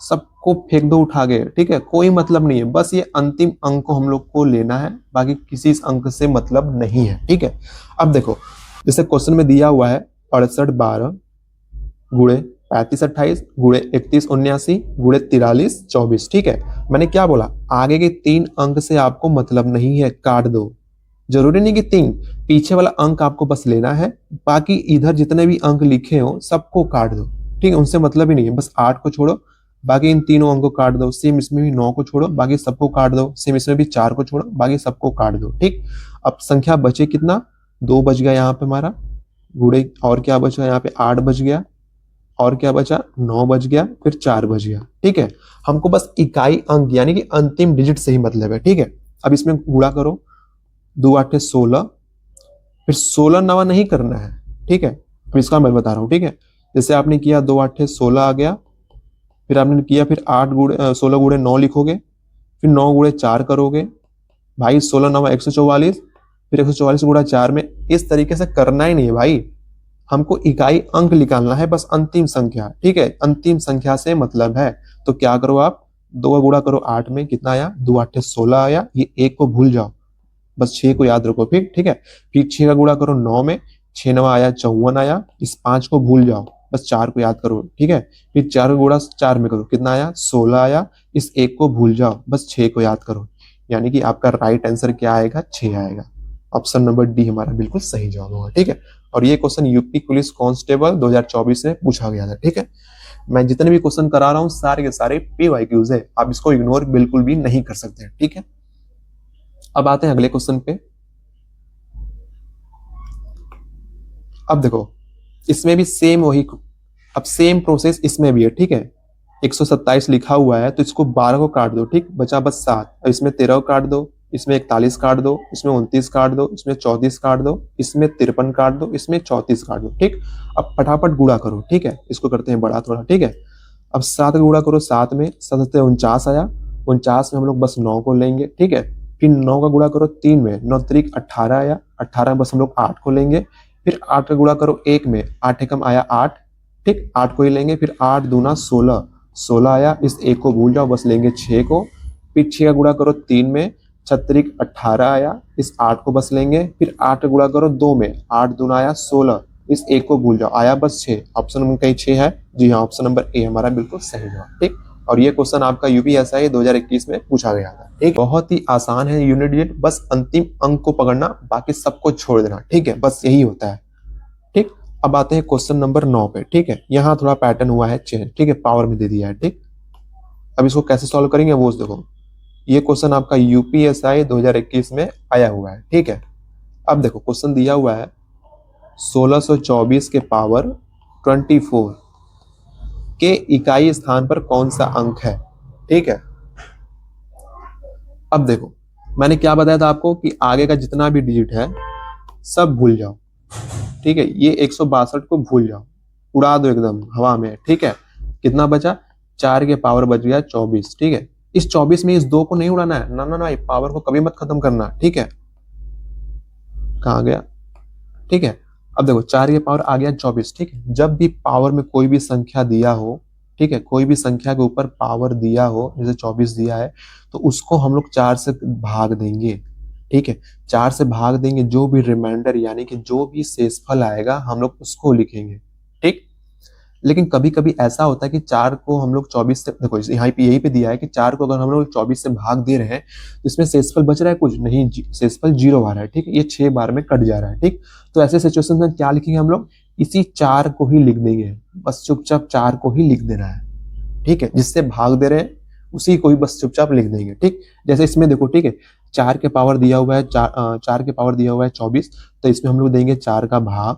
सबको फेंक दो उठा के, ठीक है, कोई मतलब नहीं है, बस ये अंतिम अंक को हम लोग को लेना है, बाकी किसी इस अंक से मतलब नहीं है, ठीक है। अब देखो जैसे क्वेश्चन में दिया हुआ है 68 12 गुणे 35 28 गुणे 31 79 गुणे 43 24, ठीक है। मैंने क्या बोला, आगे के 3 अंक से आपको मतलब नहीं है, काट दो। जरूरी नहीं कि 3, पीछे वाला अंक आपको बस लेना है, बाकी इधर जितने भी अंक लिखे हो सबको काट दो, ठीक है, उनसे मतलब ही नहीं है। बस 8 को छोड़ो, बाकी इन तीनों अंकों को काट दो। सेम इसमें भी 9 को छोड़ो, बाकी सबको काट दो। सेम इसमें भी 4 को छोड़ो, बाकी सबको काट दो, ठीक। अब संख्या बचे कितना, 2 बच गया यहाँ पे हमारा, गुणे और क्या बचा यहाँ पे, 8 बच गया, और क्या बचा, 9 बच गया, फिर 4 बच गया, ठीक है। हमको बस इकाई अंक यानी कि अंतिम डिजिट से ही मतलब है, ठीक है। अब इसमें गुणा करो, 2 8 16, फिर 16 नवा नहीं करना है, ठीक है। अब इसका मैं बता रहा हूँ, ठीक है। जैसे आपने किया 2 8 16 आ गया, फिर आपने किया, फिर 16 गुणे 9 लिखोगे, फिर 9 गुणे 4 करोगे, भाई 16 9 144, फिर 144 गुणा 4 में, इस तरीके से करना ही नहीं है भाई, हमको इकाई अंक निकालना है, बस अंतिम संख्या, ठीक है, अंतिम संख्या से मतलब है। तो क्या करो आप, 2 का गुणा करो 8 में, कितना आया, 2 8 16 आया, ये 1 को भूल जाओ, बस 6 को याद रखो, फिर ठीक है। फिर 6 का गुणा करो 9 में, 6 9 आया 54 आया, इस 5 को भूल जाओ, बस 4 को याद करो, ठीक है। फिर 4 का गुणा 4 में करो, कितना आया, 16 आया, इस 1 को भूल जाओ, बस 6 को याद करो। यानी कि आपका राइट आंसर क्या आएगा, 6 आएगा। ऑप्शन नंबर डी हमारा बिल्कुल सही जवाब होगा, ठीक है। और ये क्वेश्चन यूपी पुलिस कांस्टेबल 2024 में पूछा गया था, ठीक है। मैं जितने भी क्वेश्चन करा रहा हूँ सारे के सारे पीवाईक्यूज है, आप इसको इग्नोर बिल्कुल भी नहीं कर सकते, ठीक है। अब आते हैं अगले क्वेश्चन पे। अब देखो इसमें भी सेम वही, अब सेम प्रोसेस इसमें भी है, ठीक है। 127 लिखा हुआ है तो इसको 12 को काट दो, ठीक, बचा बस 7, अब इसमें 13 को काट दो, इसमें 41 काट दो, इसमें 29 काट दो, इसमें 34 काट दो, इसमें 53 काट दो, इसमें 34 काट दो, ठीक। अब फटाफट गुणा करो, ठीक है, इसको करते हैं बड़ा थोड़ा, ठीक है। अब 7 का गुणा करो 7 में, 7 49 आया, 49 में हम लोग बस 9 को लेंगे, ठीक है। फिर 9 का गुणा करो 3 में, 9 3 18 आया, 18 में बस हम लोग 8 को लेंगे। फिर 8 का गुणा करो 1 में, 8 एकम आया 8, ठीक, 8 को ही लेंगे। फिर 8 दूना 16, 16 आया, इस 1 को भूल जाओ, बस लेंगे 6 को। फिर 6 का गुणा करो 3 में, 6 18 आया, इस 8 को बस लेंगे। फिर 8 का गुणा करो 2 में, 8 दूना आया 16, इस 1 को भूल जाओ, आया बस 6। ऑप्शन नंबर कहीं 6 है, जी हाँ, ऑप्शन नंबर ए हमारा बिल्कुल सही जवाब, ठीक। और ये क्वेश्चन आपका यूपीएसआई 2021 में पूछा गया था, ठीक। बहुत ही आसान है यूनिट डिजिट, बस अंतिम अंक को पकड़ना, बाकी सबको छोड़ देना, ठीक है, बस यही होता है, ठीक। अब आते हैं क्वेश्चन नंबर 9 पे, ठीक है। यहाँ थोड़ा पैटर्न हुआ है चेंज, ठीक है, पावर में दे दिया है, ठीक। अब इसको कैसे सॉल्व करेंगे वो देखो, ये क्वेश्चन आपका यूपीएसआई 2021 में आया हुआ है, ठीक है। अब देखो क्वेश्चन दिया हुआ है 1624 के पावर 24 के इकाई स्थान पर कौन सा अंक है, ठीक है। अब देखो मैंने क्या बताया था आपको कि आगे का जितना भी डिजिट है सब भूल जाओ, ठीक है। ये 162 को भूल जाओ, उड़ा दो एकदम हवा में, ठीक है। कितना बचा, 4 के पावर बच गया 24, ठीक है। इस 24 में इस 2 को नहीं उड़ाना है, ना ना ना, पावर को कभी मत खत्म करना, ठीक है। कहाँ गया, ठीक है। अब देखो 4 के पावर आ गया 24, ठीक है। जब भी पावर में कोई भी संख्या दिया हो, ठीक है, कोई भी संख्या के ऊपर पावर दिया हो, जैसे 24 दिया है, तो उसको हम लोग 4 से भाग देंगे, ठीक है। 4 से भाग देंगे, जो भी रिमाइंडर यानी कि जो भी शेषफल आएगा हम लोग उसको लिखेंगे, ठीक। लेकिन कभी कभी ऐसा होता है कि 4 को हम लोग 24 से, देखो यहाँ पे यही पे दिया है कि 4 को अगर हम लोग 24 से भाग दे रहे हैं तो इसमें शेषफल बच रहा है कुछ नहीं, शेषफल 0 आ रहा है, ठीक है, ये 6 बार में कट जा रहा है, ठीक। तो ऐसे सिचुएशन में क्या लिखेंगे हम लोग, इसी 4 को ही लिख देंगे, बस चुपचाप 4 को ही लिख देना है, ठीक है। जिससे भाग दे रहे हैं उसी को ही बस चुपचाप लिख देंगे, ठीक। जैसे इसमें देखो, ठीक है, 4 के पावर दिया हुआ है, 4 के पावर दिया हुआ है 24, तो इसमें हम लोग देंगे 4 का भाग,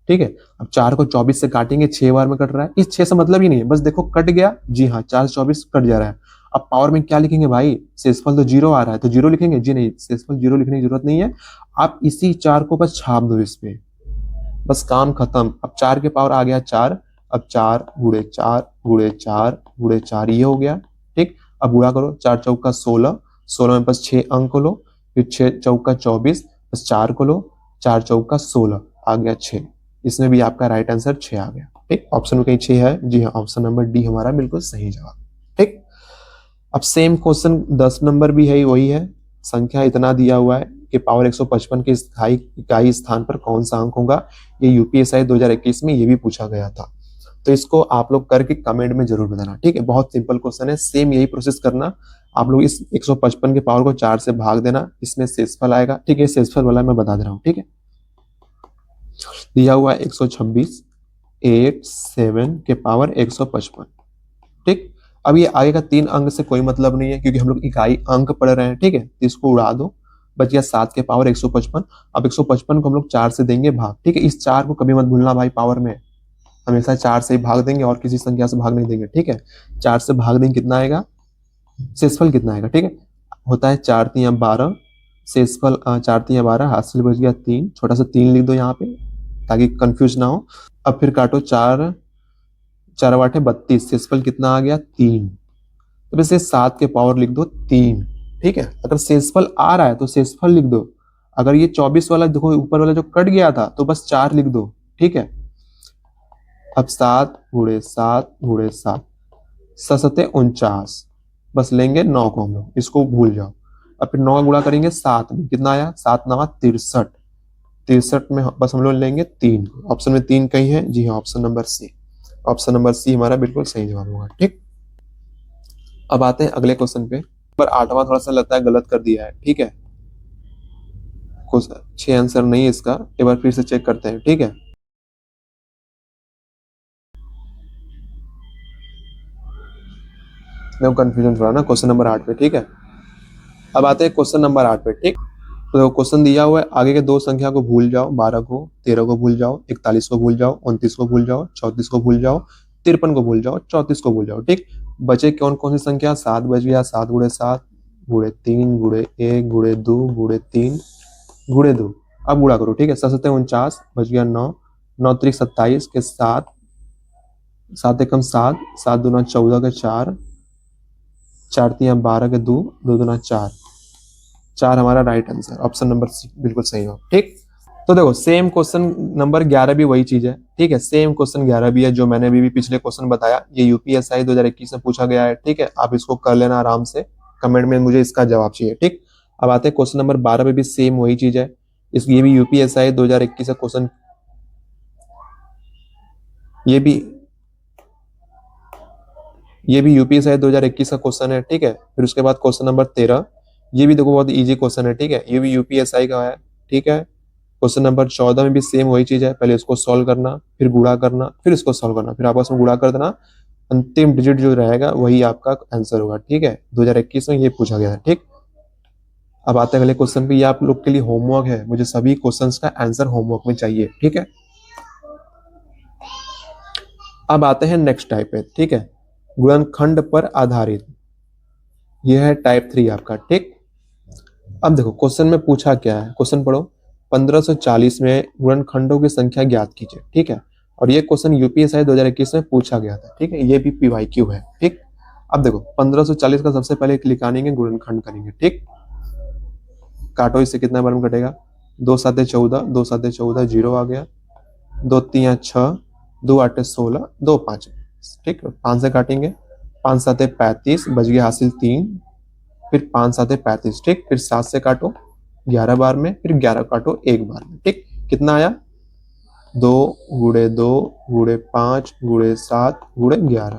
ठीक है। अब 4 को 24 से काटेंगे, 6 बार में कट रहा है, इस 6 से मतलब ही नहीं है, बस देखो कट गया, जी हाँ, 4 से 24 कट जा रहा है। अब पावर में क्या लिखेंगे भाई, शेषफल तो 0 आ रहा है, तो 0 लिखेंगे, जी नहीं, शेषफल 0 लिखने की जरूरत नहीं है। आप इसी 4 को बस छाप दो इस पे, बस काम खत्म। अब 4 के पावर आ गया 4, अब 4 गुणे 4 गुणे 4 गुणे 4 ये हो गया, ठीक। अब गुणा करो, 4 चौका 16, 16 में बस 6 अंक को लो, फिर 6 चौका 24, बस 4 को लो, 4 चौका 16 आ गया 6। इसमें भी आपका राइट आंसर 6 आ गया, ठीक। ऑप्शन में कहीं 6 है, जी हाँ, ऑप्शन नंबर डी हमारा बिल्कुल सही जवाब, ठीक। अब सेम क्वेश्चन 10 नंबर भी है, वही है। संख्या इतना दिया हुआ है कि पावर 155 के स्थायी इकाई स्थान पर कौन सा अंक होगा। ये यूपीएसआई 2021 में ये भी पूछा गया था, तो इसको आप लोग करके कमेंट में जरूर बताना, ठीक है। बहुत सिंपल क्वेश्चन है, सेम यही प्रोसेस करना। आप लोग इस 155 के पावर को 4 से भाग देना, इसमें शेषफल आएगा, ठीक है। शेषफल वाला मैं बता दे रहा हूँ, ठीक है। दिया हुआ 126 8 7 के पावर 155, ठीक। अब ये आगे का 3 अंक से कोई मतलब नहीं है, क्योंकि हम लोग इकाई अंक पढ़ रहे हैं, ठीक है। इसको उड़ा दो, बच गया 7 के पावर 155। अब 155 को हम लोग 4 से देंगे भाग, ठीक है। इस 4 को कभी मत भूलना भाई, पावर में हमेशा 4 से ही भाग देंगे और किसी संख्या से भाग नहीं देंगे, ठीक है। 4 से भाग देंगे, कितना आएगा, शेषफल कितना आएगा, ठीक है। होता है 4 3 12, शेषफल 4 3 12, हासिल बच गया 3, छोटा सा 3 लिख दो यहाँ पे ताकि कंफ्यूज ना हो। अब फिर काटो, 4 4 8 32, शेषफल कितना आ गया 3, तो वैसे 7 के पावर लिख दो 3, ठीक है। अगर शेषफल आ रहा है तो शेषफल लिख दो, अगर ये 24 वाला देखो ऊपर वाला जो कट गया था तो बस 4 लिख दो, ठीक है। अब 7 गुणे 7 गुणे 7, 7 49, बस लेंगे 9 को हम लोग, इसको भूल जाओ। अब फिर 9 का गुणा करेंगे 7 में, कितना आया, 7 9 63, 63 में बस हम लोग लेंगे 3। ऑप्शन में 3 कहीं है, जी हाँ, option number C, option number C हमारा बिल्कुल सही जवाब होगा, ठीक। अब आते हैं अगले क्वेश्चन पे, पर 8वां थोड़ा सा लगता है गलत कर दिया है, ठीक है। 6 आंसर नहीं है इसका, एक बार फिर से चेक करते हैं, ठीक है। देखो कंफ्यूजन थोड़ा ना क्वेश्चन नंबर 8 पे, ठीक है। अब आते हैं क्वेश्चन नंबर 8 पे, ठीक। तो क्वेश्चन दिया हुआ है, आगे के दो संख्या को भूल जाओ, 12 को, 13 को भूल जाओ, 41 को भूल जाओ, 29 को भूल जाओ, 34 को भूल जाओ, 53 को भूल जाओ, 34 को भूल जाओ, ठीक। बचे कौन कौन सी संख्या, 7 बच गया, 7 गुणे 7 गुणे 3 गुणे 1 गुणे 2 गुणे 3 गुणे 2। अब गुणा करो, ठीक है। 7 49 बच गया 9, 9 त्रिक 27 के 7, 7 एकम 7, 7 दूना 14 के 4, 4 3 12 के 2, 2 दूना 4, 4 हमारा right answer, option number C बिल्कुल सही हो, ठीक। तो देखो सेम क्वेश्चन नंबर 11 भी वही चीज है, ठीक है। सेम क्वेश्चन 11 भी है जो मैंने अभी भी पिछले क्वेश्चन बताया, ये यूपीएसआई 2021 में पूछा गया है, ठीक है। आप इसको कर लेना आराम से, कमेंट में मुझे इसका जवाब चाहिए, ठीक। अब आते हैं क्वेश्चन नंबर 12 में भी सेम वही चीज है, इस ये भी यूपीएसआई 2021 का क्वेश्चन, ये भी यूपीएसआई 2021 का क्वेश्चन है, ठीक है। फिर उसके बाद क्वेश्चन नंबर 13, ये भी देखो बहुत इजी क्वेश्चन है, ठीक है। ये भी यूपीएसआई का है, ठीक है। क्वेश्चन नंबर 14 में भी सेम वही चीज है, पहले इसको सॉल्व करना, फिर गुणा करना, फिर इसको सॉल्व करना, फिर आपस में गुणा कर देना, अंतिम डिजिट जो रहेगा वही आपका आंसर होगा, ठीक है। 2021 में ये पूछा गया है, ठीक। अब आते हैं अगले क्वेश्चन पे, ये आप लोग के लिए होमवर्क है, मुझे सभी क्वेश्चंस का आंसर होमवर्क में चाहिए, ठीक है। अब आते हैं नेक्स्ट टाइप पे, ठीक है, गुणनखंड पर आधारित, यह है टाइप 3 आपका, ठीक। अब देखो क्वेश्चन में पूछा क्या है, क्वेश्चन पढ़ो, 1540 में गुणनखंडों की संख्या ज्ञात कीजिए, ठीक है। और ये क्वेश्चन यूपीएसआई 2021 में पूछा गया था, ठीक है। ये भी पीवाईक्यू है, ठीक। अब देखो 1540 का सबसे पहले निकालेंगे, गुणनखंड करेंगे, ठीक। काटो, इससे कितना बार में कटेगा, 2 7 14, 2 7 14 0 आ गया, 2 3 6, 2 8 16, 2 5, ठीक। 5 से काटेंगे, 5 7 35, बच गया हासिल 3, फिर 5 7 35, ठीक। फिर 7 से काटो 11 बार में, फिर 11 काटो 1 बार में, ठीक। कितना आया, 2 गुणे 2 गुणे 5 गुणे 7 गुणे 11,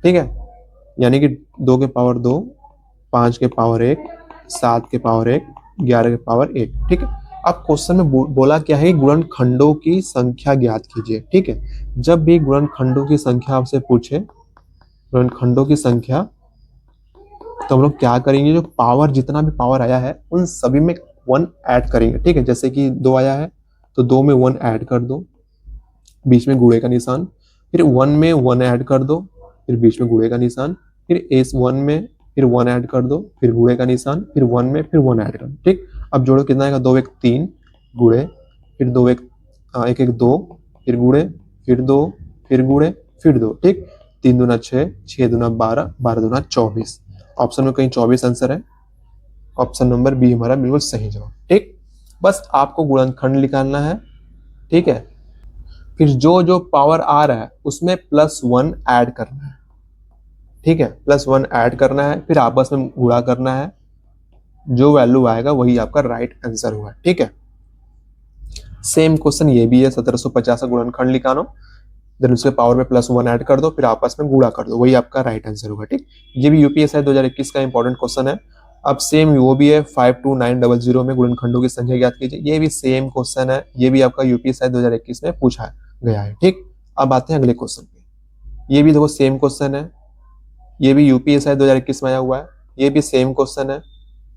ठीक है। यानी कि 2 के पावर 2, 5 के पावर 1, 7 के पावर 1, 11 के पावर 1, ठीक है। अब क्वेश्चन में बोला क्या है, गुणनखंडों की संख्या ज्ञात कीजिए। ठीक है, जब भी गुणनखंडों की संख्या आपसे पूछे, गुणनखंडों की संख्या, तो हम लोग क्या करेंगे, जो पावर, जितना भी पावर आया है उन सभी में 1 ऐड करेंगे। ठीक है, जैसे कि 2 आया है तो 2 में 1 ऐड कर दो, बीच में गुणे का निशान, फिर 1 में 1 ऐड कर दो, फिर बीच में गुणे का निशान, फिर इस 1 में फिर 1 ऐड कर दो, फिर गुणे का निशान, फिर 1 में फिर 1 ऐड कर दो। ठीक, अब जोड़ो कितना आएगा, 2 1 3 गुणे, फिर 2 1 1 1 2, फिर गुणे, फिर 2, फिर गुणे, फिर 2। ठीक, 3 दूना 6, 6 दूना 12, 12 दूना 24। ऑप्शन में कहीं 24 आंसर है, ऑप्शन नंबर बी हमारा बिल्कुल सही जवाब। ठीक, बस आपको गुणनखंड निकालना है। ठीक है, फिर जो जो पावर आ रहा है उसमें +1 ऐड करना है। ठीक है, +1 ऐड करना है, फिर आपस में गुणा करना है, जो वैल्यू आएगा वही आपका राइट आंसर हुआ। ठीक है, सेम क्वेश्चन ये भी है, 1750 का गुणनखंड निकालो, देन उसके पावर में +1 ऐड कर दो, फिर आपस में गुणा कर दो, वही आपका राइट आंसर होगा। ठीक, ये भी यूपीएससी 2021 का इंपॉर्टेंट क्वेश्चन है। अब सेम वो भी है, 52900 में गुणनखंडों की संख्या ज्ञात कीजिए, ये भी सेम क्वेश्चन है, ये भी आपका यूपीएससी 2021 में पूछा गया है। ठीक, अब आते हैं अगले क्वेश्चन पे। ये भी देखो सेम क्वेश्चन है, ये भी यूपीएससी 2021 में आया हुआ है, ये भी सेम क्वेश्चन है,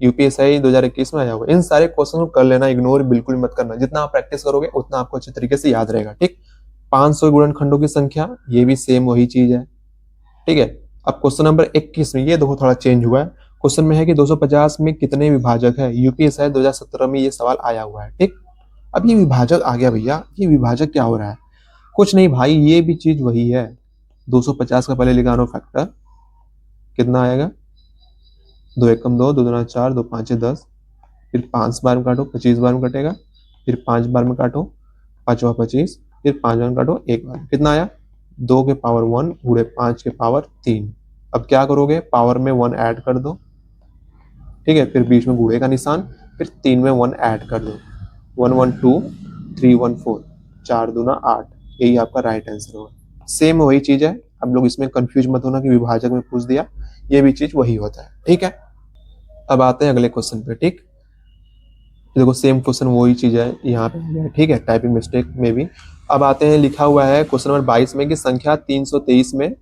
यूपीएससी 2021 में आया हुआ है। इन सारे क्वेश्चन को कर लेना, इग्नोर बिल्कुल मत करना, जितना आप प्रैक्टिस करोगे उतना आपको अच्छे तरीके से याद रहेगा। ठीक, 500 गुणनखंडों की संख्या, ये भी सेम वही चीज है। ठीक है, अब क्वेश्चन नंबर 21 में ये देखो थोड़ा चेंज हुआ है, क्वेश्चन में है कि 250 में कितने विभाजक है, यूपीएससी 2017 में ये सवाल आया हुआ है। ठीक, अब ये विभाजक आ गया भैया, ये विभाजक क्या हो रहा है, कुछ नहीं भाई, ये भी चीज वही है। 250 का पहले निकालो फैक्टर, कितना आएगा, 2 एकम 2, 2 दूना 4, 2 5 10, फिर 5 बार में काटो, 25 बार में कटेगा, फिर 5 बार में काटो, 5 25, फिर 5 बार में काटो, 1 बार, कितना आया, 2 के पावर 1 गुणे 5 के पावर 3। अब क्या करोगे, पावर में 1 ऐड कर दो। ठीक है, फिर बीच में गुणे का निशान, फिर 3 में 1 ऐड कर दो, 1 1 2 3 1 4, 4 दूना 8, यही आपका राइट आंसर होगा। सेम वही चीज है, अब लोग इसमें कंफ्यूज मत होना कि विभाजक में पूछ दिया, ये भी चीज वही होता है। ठीक है, अब आते हैं अगले क्वेश्चन पे। ठीक, देखो सेम क्वेश्चन वही चीज है यहाँ पे। ठीक है, टाइपिंग मिस्टेक में भी। अब आते हैं, लिखा हुआ है क्वेश्चन नंबर 22 में कि संख्या 323 में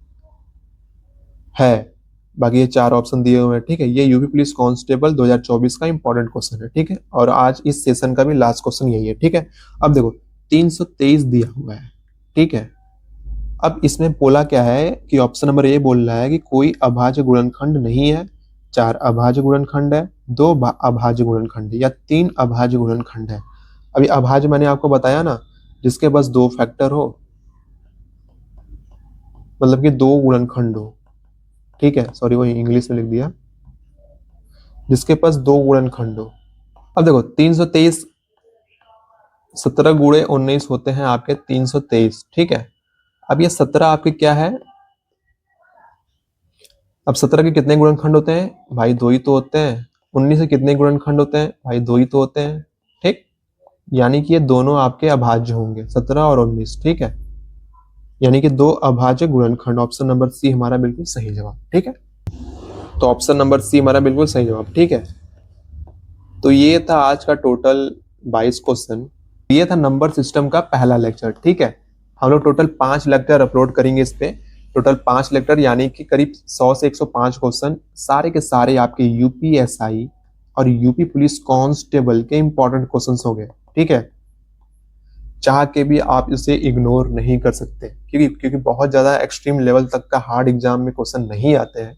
है, बाकी ये 4 ऑप्शन दिए हुए हैं। ठीक है, ये यूपी पुलिस कांस्टेबल 2024 का इंपॉर्टेंट क्वेश्चन है। ठीक है, और आज इस सेशन का भी लास्ट क्वेश्चन यही है। ठीक है, अब देखो 323 दिया हुआ है। ठीक है, अब इसमें बोला क्या है कि ऑप्शन नंबर ए बोल रहा है कि कोई अभाज्य गुणनखंड नहीं है, 4 अभाज्य गुणनखंड है, 2 अभाज्य गुणनखंड है, या 3 अभाज्य गुणनखंड है। अभी अभाज्य मैंने आपको बताया ना, जिसके पास 2 फैक्टर हो, मतलब कि 2 गुणनखंड हो। ठीक है, सॉरी वही इंग्लिश में लिख दिया, जिसके पास 2 गुणनखंड हो। अब देखो 323, 17 गुणे 19 होते हैं आपके 323। ठीक है, अब ये 17 आपके क्या है, अब 17 के कितने गुणनखंड होते हैं भाई, 2 ही तो होते हैं। 19 के कितने गुणनखंड होते हैं भाई, 2 ही तो होते हैं। ठीक, यानी कि ये दोनों आपके अभाज्य होंगे, 17 और 19। ठीक है, यानी कि 2 अभाज्य गुणनखंड, ऑप्शन नंबर सी हमारा बिल्कुल सही जवाब। ठीक है, तो ऑप्शन नंबर सी हमारा बिल्कुल सही जवाब। ठीक है, तो ये था आज का टोटल 22 क्वेश्चन, ये था नंबर सिस्टम का पहला लेक्चर। ठीक है, हम लोग टोटल 5 लेक्चर अपलोड करेंगे इस पे, टोटल 5 लेक्चर, यानी कि करीब 100 से 105 क्वेश्चन, सारे के सारे आपके यूपीएसआई और यूपी पुलिस कांस्टेबल के इंपॉर्टेंट क्वेश्चंस होंगे। ठीक है, चाह के भी आप इसे इग्नोर नहीं कर सकते, क्योंकि बहुत ज्यादा एक्सट्रीम लेवल तक का हार्ड एग्जाम में क्वेश्चन नहीं आते हैं।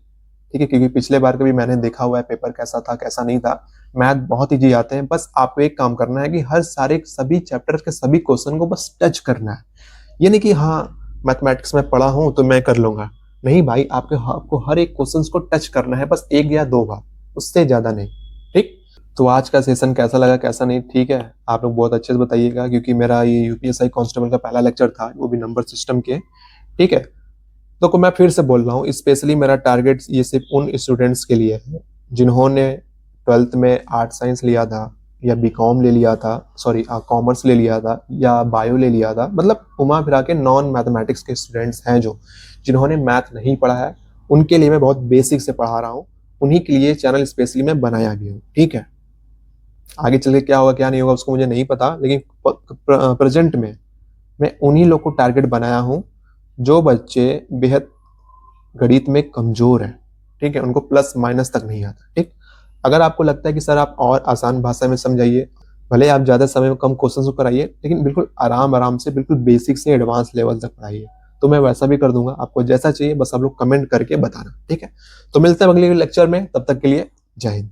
ठीक है, क्योंकि पिछले बार का भी मैंने देखा हुआ है पेपर कैसा था कैसा नहीं था, मैथ बहुत इजी आते हैं। बस आपको एक काम करना है कि हर सारे सभी चैप्टर के सभी क्वेश्चन को बस टच करना है, ये नहीं कि हाँ मैथमेटिक्स में पढ़ा हूं तो मैं कर लूंगा, नहीं भाई, आपको हर एक क्वेश्चन को टच करना है, बस 1 या 2 बार, उससे ज्यादा नहीं। ठीक, तो आज का सेशन कैसा लगा कैसा नहीं, ठीक है, आप लोग बहुत अच्छे से बताइएगा, क्योंकि मेरा ये यूपीएसआई कांस्टेबल का पहला लेक्चर था, वो भी नंबर सिस्टम के। ठीक है, तो मैं फिर से बोल रहा हूँ, स्पेशली मेरा टारगेट ये सिर्फ उन स्टूडेंट्स के लिए है जिन्होंने 12th में आर्ट साइंस लिया था, या बीकॉम ले लिया था, सॉरी कॉमर्स ले लिया था, या बायो ले लिया था, मतलब घुमा फिरा के नॉन मैथमेटिक्स के स्टूडेंट्स हैं जो जिन्होंने मैथ नहीं पढ़ा है, उनके लिए मैं बहुत बेसिक से पढ़ा रहा हूँ, उन्हीं के लिए चैनल स्पेशली मैं बनाया भी हूँ। ठीक है, आगे चल के क्या होगा क्या नहीं होगा उसको मुझे नहीं पता, लेकिन प्रेजेंट में मैं उन्हीं लोग को टारगेट बनाया हूँ जो बच्चे बेहद गणित में कमजोर हैं, ठीक है, उनको प्लस माइनस तक नहीं आता, ठीक। अगर आपको लगता है कि सर आप और आसान भाषा में समझाइए, भले आप ज्यादा समय में कम क्वेश्चन कराइए, लेकिन बिल्कुल आराम आराम से बिल्कुल बेसिक से एडवांस लेवल तक पढ़ाइए, तो मैं वैसा भी कर दूंगा। आपको जैसा चाहिए बस आप लोग कमेंट करके बताना, ठीक है। तो मिलते हैं अगले लेक्चर में, तब तक के लिए जय हिंद।